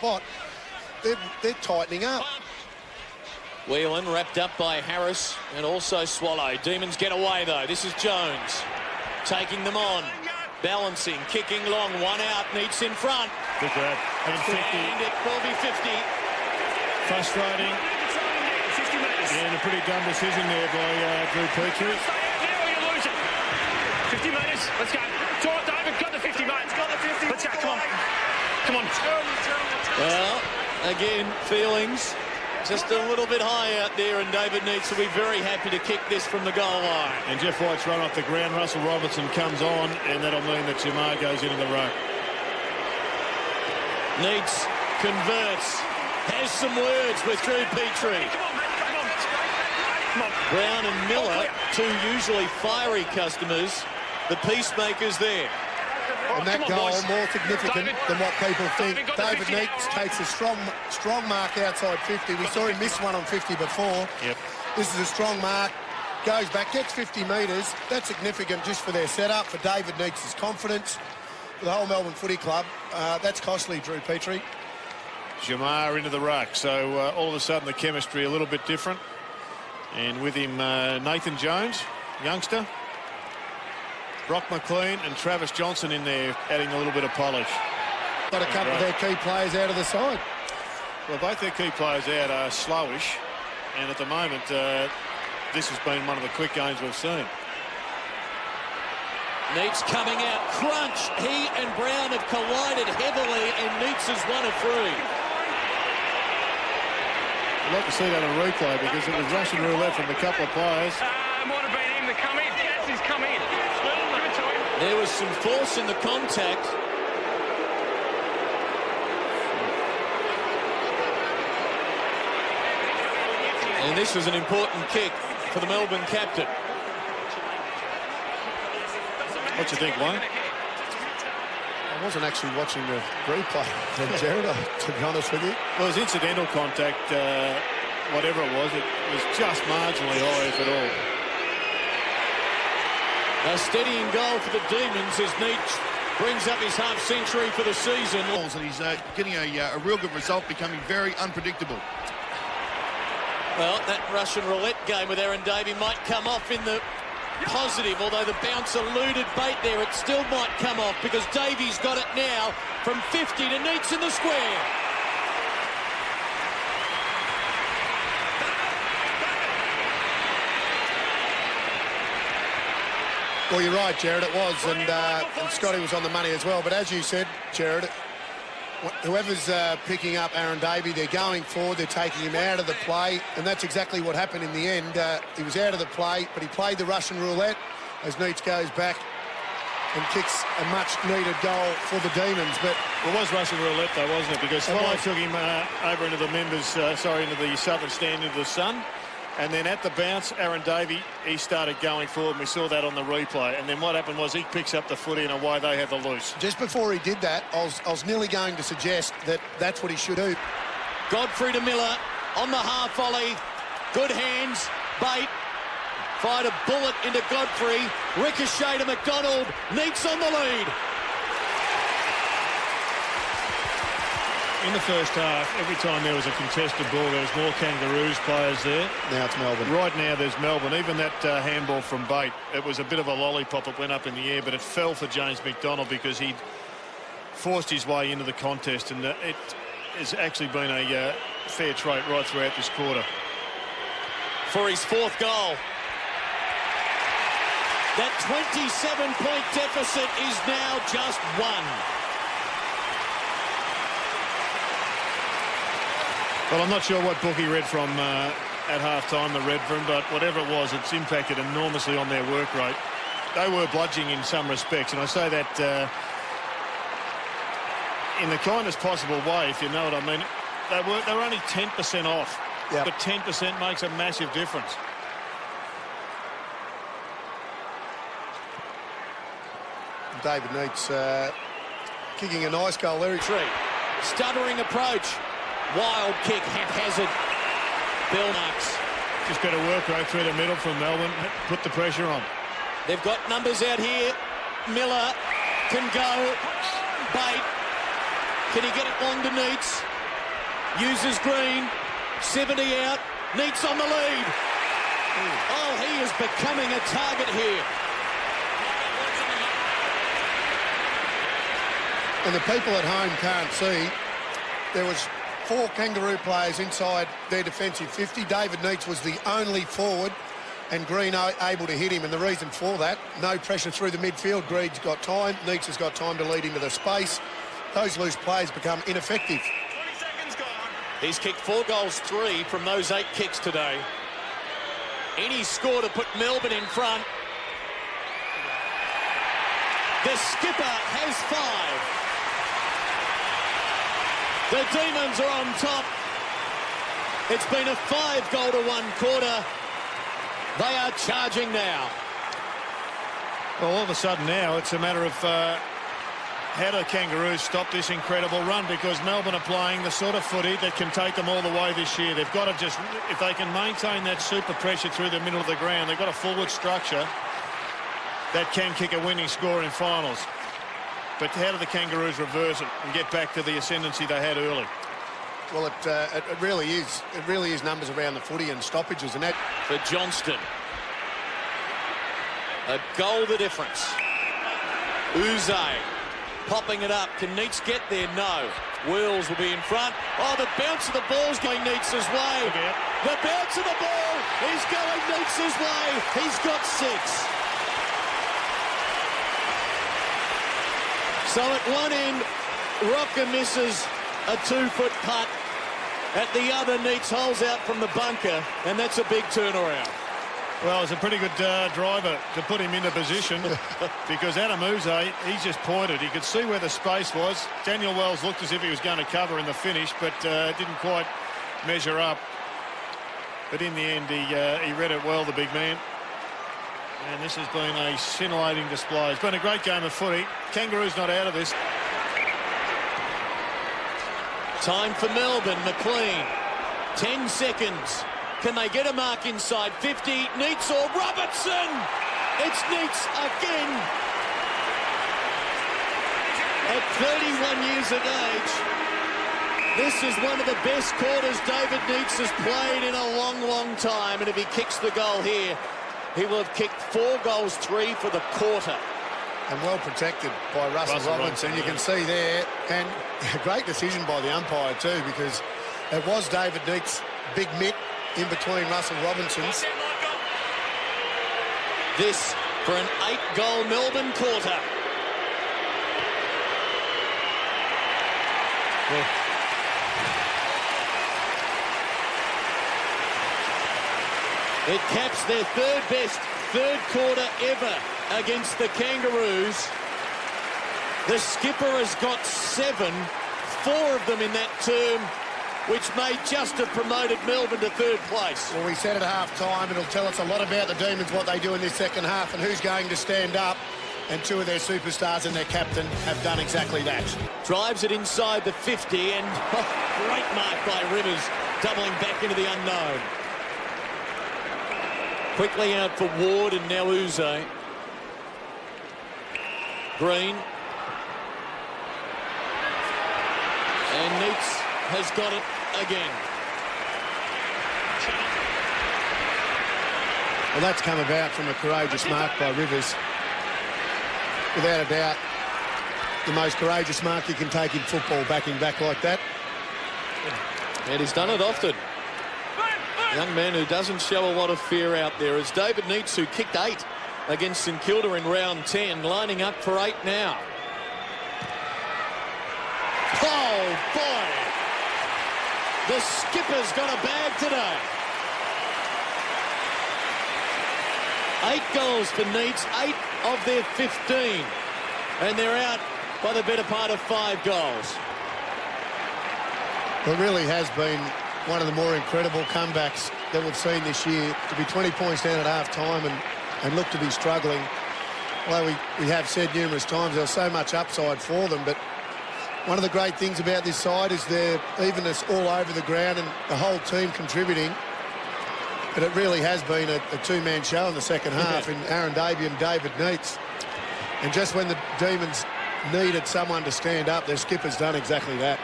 spot, they're tightening up. Whelan wrapped up by Harris and also Swallow. Demons get away though. This is Jones taking them on, balancing, kicking long, one out, Neitz in front. Good grab. And it will be 50. Frustrating. Yeah, and a pretty dumb decision there by Drew Petrie. You're losing. 50 metres. Let's go. David got the 50, mate. Got the 50. Let's go. Come on. Come on. Well, again, feelings just a little bit high out there, and David Neitz will be very happy to kick this from the goal line. And Jeff White's run off the ground. Russell Robertson comes on, and that'll mean that Jamar goes into the ruck. Neitz converts, has some words with Drew Petrie. Brown and Miller, two usually fiery customers, the peacemakers there. And that goal more significant than what people think. David Neitz takes a strong mark outside 50. We saw him miss one on 50 before. Yep. This is a strong mark. Goes back, gets 50 metres. That's significant just for their setup, for David Neitz's confidence, for the whole Melbourne Footy Club. That's costly, Drew Petrie. Jamar into the ruck. So all of a sudden the chemistry a little bit different. And with him, Nathan Jones, youngster. Brock McLean and Travis Johnson in there, adding a little bit of polish. Got a couple of their key players out of the side. Well, both their key players out are slowish, and at the moment, this has been one of the quick games we've seen. Neitz coming out, crunch. He and Brown have collided heavily, and Neitz is 1 of 3. I'd like to see that on replay because it was Russian roulette from a couple of players. Might have been him to come in. Yes, he's come in. Give it to him. There was some force in the contact. And this was an important kick for the Melbourne captain. What do you think, Wayne? I wasn't actually watching the replay from Jared, to be honest with you. Well, it was incidental contact, whatever it was just marginally high, if at all. A steadying goal for the Demons as Neitz brings up his half-century for the season. And he's getting a real good result, becoming very unpredictable. Well, that Russian roulette game with Aaron Davey might come off in the positive, although the bounce eluded bait there. It still might come off because Davey's got it now from 50 to Neitz in the square. Well, you're right, Jared, it was, and Scotty was on the money as well. But as you said, Jared, whoever's picking up Aaron Davey, they're going forward, they're taking him out of the play, and that's exactly what happened in the end. He was out of the play, but he played the Russian roulette as Neitz goes back and kicks a much-needed goal for the Demons. But it was Russian roulette, though, wasn't it? Because Swallow took him over into the members, into the southern stand into the sun. And then at the bounce, Aaron Davey, he started going forward, and we saw that on the replay. And then what happened was he picks up the footy, and away they have the loose. Just before he did that, I was nearly going to suggest that that's what he should do. Godfrey to Miller on the half volley. Good hands. Bate fired a bullet into Godfrey. Ricochet to McDonald. Neitz on the lead. In the first half, every time there was a contested ball, there was more Kangaroos players there. Now it's Melbourne. Right now there's Melbourne. Even that handball from Bate, it was a bit of a lollipop. It went up in the air, but it fell for James McDonald because he'd forced his way into the contest, and it has actually been a fair trait right throughout this quarter. For his 4th goal. That 27-point deficit is now just 1. Well, I'm not sure what book he read from at half-time, the Redfern, but whatever it was, it's impacted enormously on their work rate. They were bludgeoning in some respects, and I say that in the kindest possible way, if you know what I mean. They were only 10% off, yep. But 10% makes a massive difference. David Neitz kicking a nice goal there. Stuttering approach. Wild kick, haphazard. Bill Knox. Just better work right through the middle from Melbourne. Put the pressure on. They've got numbers out here. Miller can go. Bate. Can he get it long to Neitz? uses Green. 70 out. Neitz on the lead. Oh, he is becoming a target here. And the people at home can't see, there was 4 Kangaroo players inside their defensive 50. David Neitz was the only forward, and Green able to hit him. And the reason for that, no pressure through the midfield. Green's got time. Neitz has got time to lead into the space. Those loose plays become ineffective. 20 seconds gone. He's kicked 4 goals, 3 from those 8 kicks today. Any score to put Melbourne in front. The skipper has 5. The Demons are on top. It's been a 5-goal-to-1 quarter. They are charging now. Well, all of a sudden now it's a matter of how do Kangaroos stop this incredible run, because Melbourne are playing the sort of footy that can take them all the way this year. They've got to just, if they can maintain that super pressure through the middle of the ground, they've got a forward structure that can kick a winning score in finals. But how do the Kangaroos reverse it and get back to the ascendancy they had early? Well, it really is. It really is numbers around the footy and stoppages, and that For Johnston. A goal the difference. Uze popping it up. Can Neitz get there? No. Wheels will be in front. Oh, the bounce of the ball's going Neitz's way. Okay. The bounce of the ball is going Neitz's way. He's got 6. So at one end, Rocker misses a 2-foot putt. At the other, Neitz holes out from the bunker, and that's a big turnaround. Well, it's a pretty good driver to put him into position because Adam Uze, he's just pointed. He could see where the space was. Daniel Wells looked as if he was going to cover in the finish, but didn't quite measure up. But in the end, he read it well, the big man. And this has been a scintillating display. It's been a great game of footy. Kangaroos not out of this. Time for Melbourne. McLean. 10 seconds. Can they get a mark inside 50? Neitz or Robertson? It's Neitz again. At 31 years of age, this is one of the best quarters David Neitz has played in a long, long time. And if he kicks the goal here, he will have kicked 4 goals, 3 for the quarter. and well protected by Russell Robinson. You can see there, and a great decision by the umpire too, because it was David Neitz' big mitt in between Russell Robinson's. This for an 8-goal Melbourne quarter. Yeah. It caps their third best third quarter ever against the Kangaroos. The skipper has got 7, 4 of them in that term, which may just have promoted Melbourne to third place. Well, we said at half-time, it'll tell us a lot about the Demons, what they do in this second half and who's going to stand up. And 2 of their superstars and their captain have done exactly that. Drives it inside the 50 and great mark by Rivers, doubling back into the unknown. Quickly out for Ward and now Uze. Green. And Neitz has got it again. Well, that's come about from a courageous mark by Rivers. Without a doubt, the most courageous mark you can take in football, backing back like that. And he's done it often. Young man who doesn't show a lot of fear out there is David Neitz, who kicked 8 against St Kilda in round 10, lining up for 8 now. Oh, boy! The skipper's got a bag today. 8 goals for Neitz, 8 of their 15. And they're out by the better part of 5 goals. It really has been one of the more incredible comebacks that we've seen this year, to be 20 points down at half-time and look to be struggling. Although we have said numerous times there's so much upside for them, but one of the great things about this side is their evenness all over the ground and the whole team contributing. But it really has been a two-man show in the second half in Aaron Davey and David Neitz. And just when the Demons needed someone to stand up, their skipper's done exactly that.